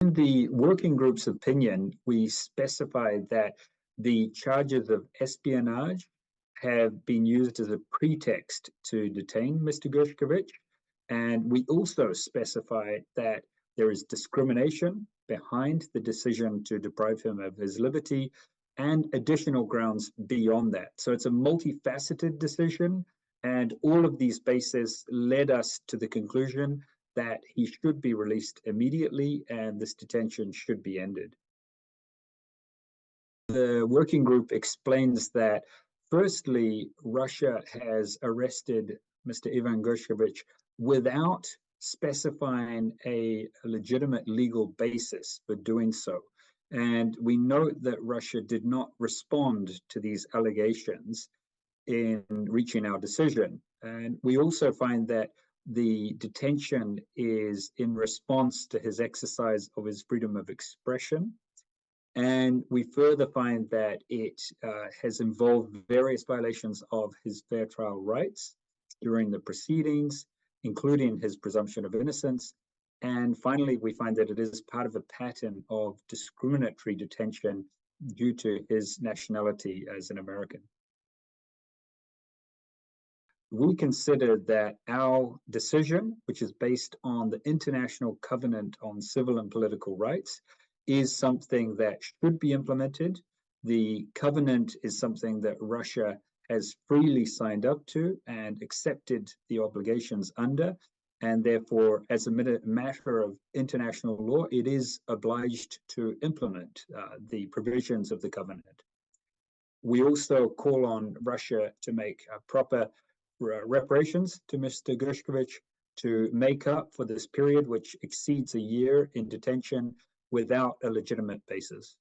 In the working group's opinion, we specified that the charges of espionage have been used as a pretext to detain Mr. Gershkovich, and we also specified that there is discrimination behind the decision to deprive him of his liberty and additional grounds beyond that. So it's a multifaceted decision, and all of these bases led us to the conclusion that he should be released immediately and this detention should be ended. The working group explains that, firstly, Russia has arrested Mr. Ivan Gershkovich without specifying a legitimate legal basis for doing so. And we note that Russia did not respond to these allegations in reaching our decision. And we also find that the detention is in response to his exercise of his freedom of expression. And we further find that it has involved various violations of his fair trial rights during the proceedings, including his presumption of innocence. And finally, we find that it is part of a pattern of discriminatory detention due to his nationality as an American. We consider that our decision, which is based on the International Covenant on Civil and Political Rights, is something that should be implemented. The covenant is something that Russia has freely signed up to and accepted the obligations under, and therefore, as a matter of international law, it is obliged to implement the provisions of the covenant. We also call on Russia to make proper reparations to Mr. Gershkovich to make up for this period, which exceeds a year in detention without a legitimate basis.